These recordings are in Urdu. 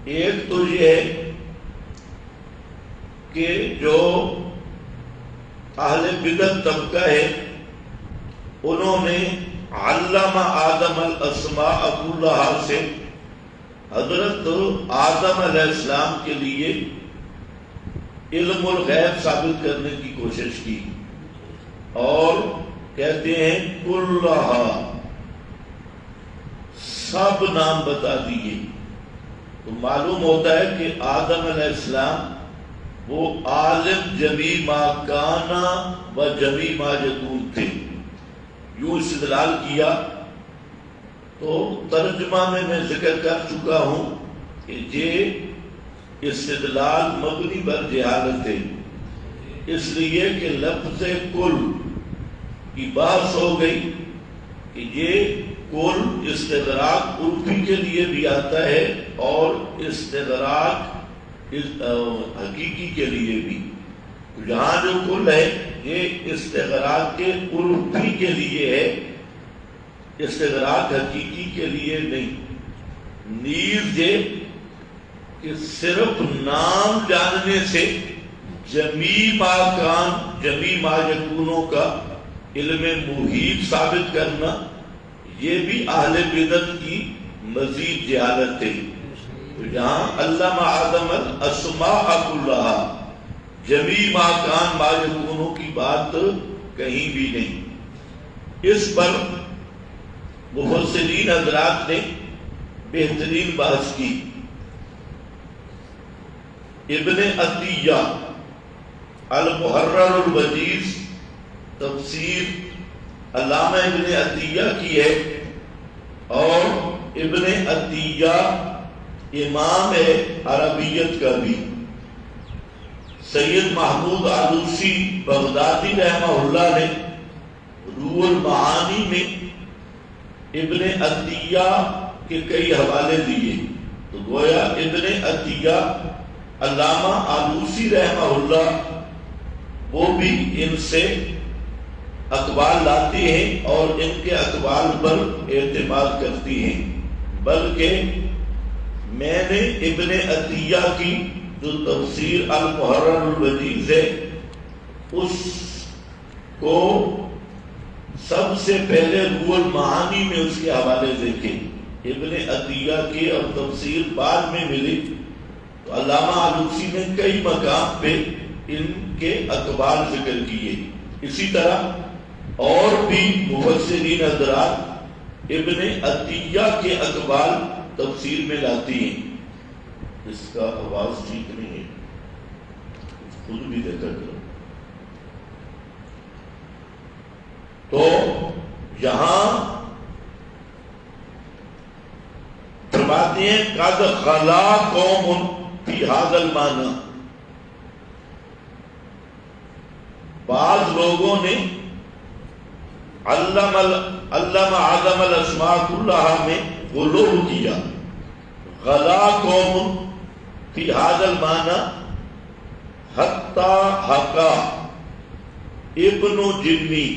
ایک تو یہ ہے کہ جو اہل بدعت طبقہ ہے انہوں نے علم آدم الاسماء کلھا سے حضرت آدم علیہ السلام کے لیے علم الغیب ثابت کرنے کی کوشش کی اور کہتے ہیں کلھا، سب نام بتا دیے. تو معلوم ہوتا ہے کہ آدم علیہ السلام وہ عالم جمیع ما کانا و جمیع ما یکون تھے. یوں استدلال کیا تو ترجمہ میں ذکر کر چکا ہوں کہ یہ استدلال مبنی پر جہالت ہے، اس لیے کہ لفظ کل کی بحث ہو گئی کہ یہ کل استدراک عرفی کے لیے بھی آتا ہے اور استدراک حقیقی کے لیے بھی. یہاں جو کل ہے یہ استغراق کے عرفی کے لیے ہے، استغراق حقیقی کے لیے نہیں. نیز یہ کہ صرف نام جاننے سے جمیع ما کان جمیع ما یکونوں کا علم محیط ثابت کرنا یہ بھی اہل بدعت کی مزید جہالت ہے. تو یہاں علم آدم الاسماء کلھا جمیع ما کان ما یکونوں کی بات کہیں بھی نہیں. اس پر مفسرین حضرات نے بہترین بحث کی. ابن عطیہ المحرر الوجیز تفسیر علامہ ابن عطیہ کی ہے اور ابن عطیہ امام ہے عربیت کا بھی. سید محمود آلوسی بغدادی رحمہ اللہ نے روح المعانی میں ابن عطیہ کے کئی حوالے دیے. تو گویا ابن عطیہ علامہ آلوسی رحمہ اللہ وہ بھی ان سے اقوال لاتی ہیں اور ان کے اقوال پر اعتماد کرتی ہیں. بلکہ میں نے ابن عطیہ کی جو تفسیر المحرر الوجیز ہے اس کو سب سے پہلے روح المعانی میں اس کے حوالے دیکھے. ابن عطیہ کی اور تفسیر بعد میں ملی تو علامہ آلوسی نے کئی مقام پہ ان کے اقوال ذکر کیے. اسی طرح اور بھی مفسرین حضرات ابن عطیہ کے اقوال تفسیر میں لاتی ہیں. اس کا آواز ٹھیک نہیں ہے، خود بھی دیکھا کرو. تو یہاں فرماتے ہیں قد خلا قوم فی ھذا المعنی، بعض لوگوں نے علم آدم الاسماء کلھا میں غلو کیا. غلا قوم فی ھذا المعنی حتی حقا ابن جنی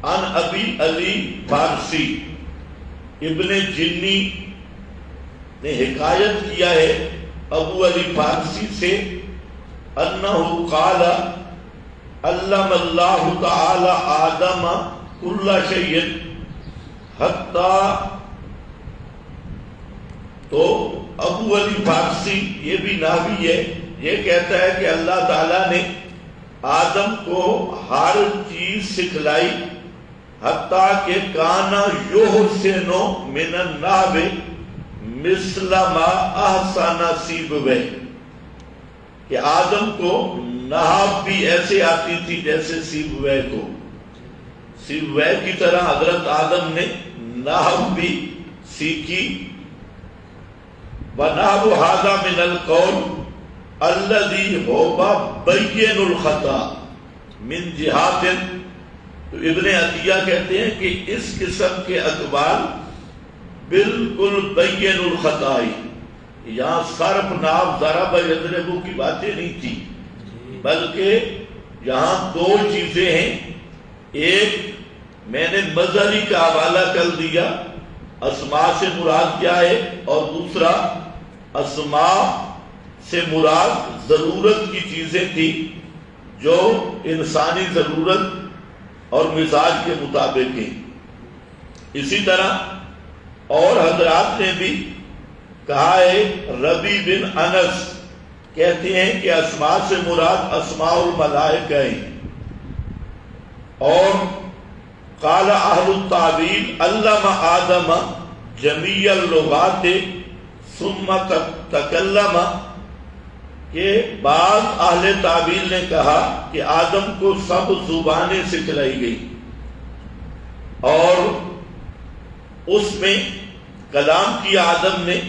ان ابی علی فارسی. ابن جنی نے حکایت کیا ہے ابو علی فارسی سے انہو قال علم اللہ تعالی آدم کل شیء حتی. تو ابو علی فارسی یہ بھی نحوی ہے، یہ کہتا ہے کہ اللہ تعالیٰ نے آدم کو ہر چیز سکھلائی حتیٰ کہ کانا یحسن من النحو مثل ما احسن سیبویہ، کہ آدم کو نحو بھی ایسے آتی تھی جیسے سیبویہ کو. سیبویہ کی طرح حضرت آدم نے نحو بھی سیکھی. وَنَحْوُ هَذَا مِنَ الْقَوْلِ الَّذِي هُوَ بَيِّنُ الْخَطَأِ مِنْ جِهَاتٍ. تو ابن عطیہ کہتے ہیں کہ اس قسم کے اقوال بالکل بین الخطا، یہاں صرف ناب ضرب یضرب کی باتیں نہیں تھی، بلکہ یہاں دو چیزیں ہیں. ایک میں نے مظہری کا حوالہ کر دیا، اسماء سے مراد کیا ہے، اور دوسرا اسماء سے مراد ضرورت کی چیزیں تھی جو انسانی ضرورت اور مزاج کے مطابق ہیں. اسی طرح اور حضرات نے بھی کہا ہے. ربی بن انس کہتے ہیں کہ اسماء سے مراد اسماء الملائکہ ہیں. اور قال اہل التعبیر علم آدم جمیع اللغات ثم تکلم، کہ بعض اہل تعبیر نے کہا کہ آدم کو سب زبانیں سکھلائی گئی اور اس میں کلام کی آدم نے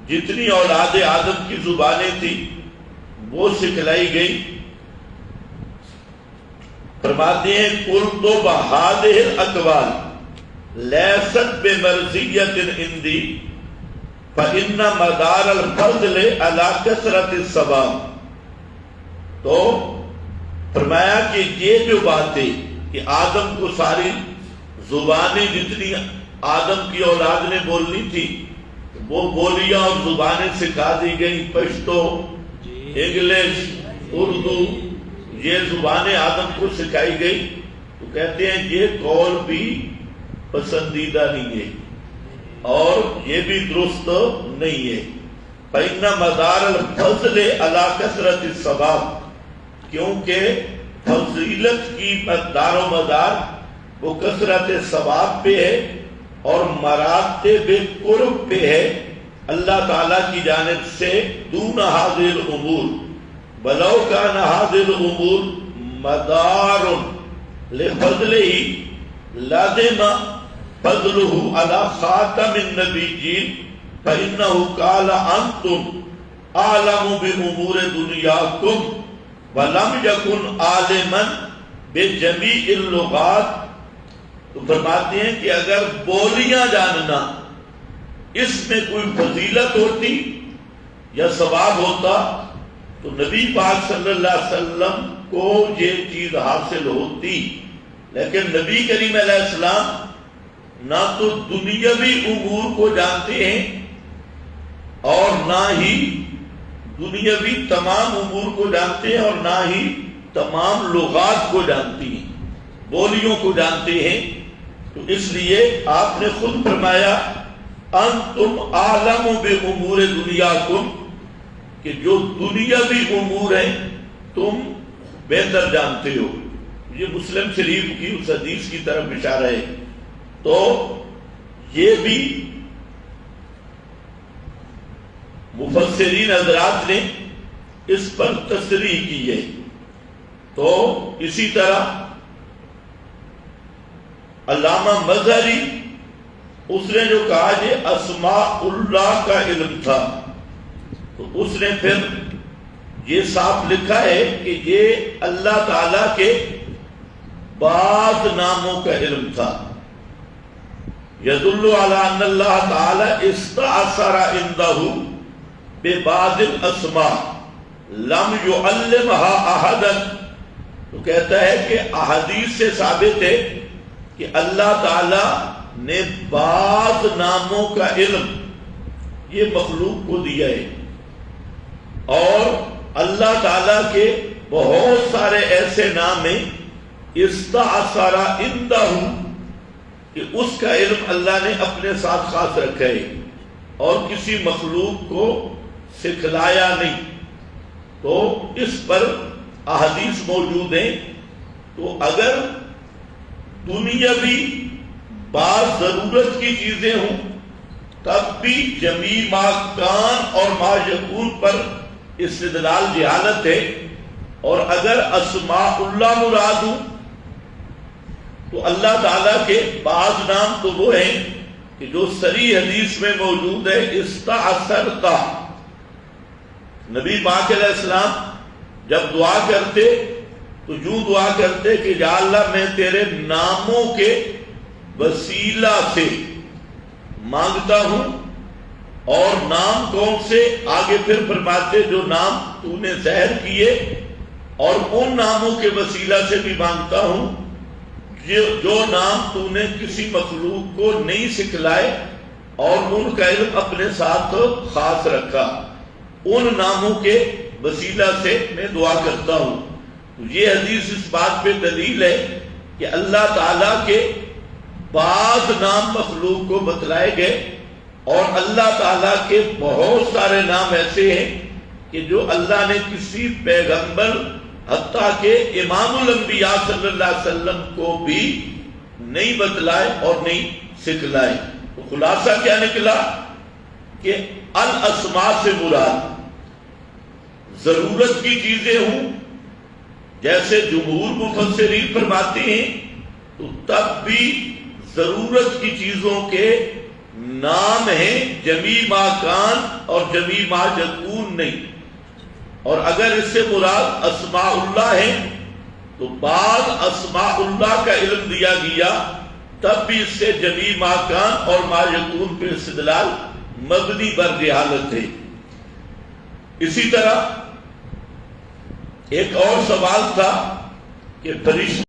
جتنی اولاد آدم کی زبانیں تھی وہ سکھلائی گئی. فرماتے ہیں قلت بہذہ الاقوال لیست بمرضیۃ عندی فإن مدار الفضل علی کثرت الثواب. تو فرمایا کہ یہ جو باتیں کہ آدم کو ساری زبانیں جتنی آدم کی اولاد نے بولنی تھی وہ بولیاں اور زبانیں سکھا دی گئی. پشتو، انگلش، اردو، یہ زبانیں آدم کو سکھائی گئی. تو کہتے ہیں یہ قول بھی پسندیدہ نہیں ہے اور یہ بھی درست نہیں ہے. فإن مدار الفضل علی کثرت الثواب، کیونکہ فضیلت کی دار و مدار وہ کثرت ثواب پہ ہے اور مراتب قرب پہ ہے اللہ تعالیٰ کی جانب سے. دون هذه الامور ولو كان هذه الامور مدار لفضله لازم فضله على خاتم النبيين فإنه قال أنتم أعلم بأمور دنياكم ولم يكن عالما بجميع اللغات. تو فرماتے ہیں کہ اگر بولیاں جاننا اس میں کوئی فضیلت ہوتی یا ثواب ہوتا تو نبی پاک صلی اللہ علیہ وسلم کو یہ چیز حاصل ہوتی. لیکن نبی کریم علیہ السلام نہ تو دنیاوی امور کو جانتے ہیں اور نہ ہی دنیاوی تمام امور کو جانتے ہیں اور نہ ہی تمام لغات کو جانتی ہیں، بولیوں کو جانتے ہیں. تو اس لیے آپ نے خود فرمایا انتم اعلم بامور دنیاکم، کہ جو دنیاوی امور ہیں تم بہتر جانتے ہو. یہ مسلم شریف کی اس حدیث کی طرف اشارہ ہے. تو یہ بھی مفسرین حضرات نے اس پر تصریح کی ہے. تو اسی طرح علامہ مظہری اس نے جو کہا یہ اسماء اللہ کا علم تھا، تو اس نے پھر یہ صاف لکھا ہے کہ یہ اللہ تعالی کے بعض ناموں کا علم تھا. يدل على ان اللہ تعالی استأثر عنده ببعض الاسماء لم يعلمها احدا. تو کہتا ہے کہ احادیث سے ثابت ہے کہ اللہ تعالی نے بعض ناموں کا علم یہ مخلوق کو دیا ہے اور اللہ تعالی کے بہت سارے ایسے نام ہیں استأثر عنده کہ اس کا علم اللہ نے اپنے ساتھ خاص رکھا ہے اور کسی مخلوق کو سکھلایا نہیں. تو اس پر احادیث موجود ہیں. تو اگر دنیاوی بعض ضرورت کی چیزیں ہوں تب بھی جمیع ما کان اور ما یکون پر استدلال جہالت ہے، اور اگر اسماء اللہ مراد ہوں تو اللہ تعالیٰ کے بعض نام تو وہ ہیں کہ جو صریح حدیث میں موجود ہے. استأثرتا، نبی پاک علیہ السلام جب دعا کرتے تو یوں دعا کرتے کہ یا اللہ میں تیرے ناموں کے وسیلہ سے مانگتا ہوں. اور نام کون سے؟ آگے پھر فرماتے جو نام تو نے ظاہر کیے، اور ان ناموں کے وسیلہ سے بھی مانگتا ہوں جو نام تو نے کسی مخلوق کو نہیں سکھلائے اور ان کا علم اپنے ساتھ خاص رکھا، ان ناموں کے وسیلہ سے میں دعا کرتا ہوں۔ یہ حدیث اس بات پہ دلیل ہے کہ اللہ تعالیٰ کے بعض نام مخلوق کو بتلائے گئے، اور اللہ تعالیٰ کے بہت سارے نام ایسے ہیں کہ جو اللہ نے کسی پیغمبر حتیٰ کہ امام الانبیاء صلی اللہ علیہ وسلم کو بھی نہیں بتلائے اور نہیں سکھلائے۔ تو خلاصہ کیا نکلا کہ الاسماء سے مراد ضرورت کی چیزیں ہوں، جیسے جمہور مفسرین فرماتے ہیں، تو تب بھی ضرورت کی چیزوں کے نام ہیں، جمیع ما کان اور جمیع ما یکون نہیں۔ اور اگر اس سے مراد اسماء اللہ ہے تو بعض اسماء اللہ کا علم دیا گیا، تب بھی اس سے جمیع ما کان اور ما یکون پہ استدلال مبنی بر جہالت ہے۔ اسی طرح ایک اور سوال تھا کہ فرشتے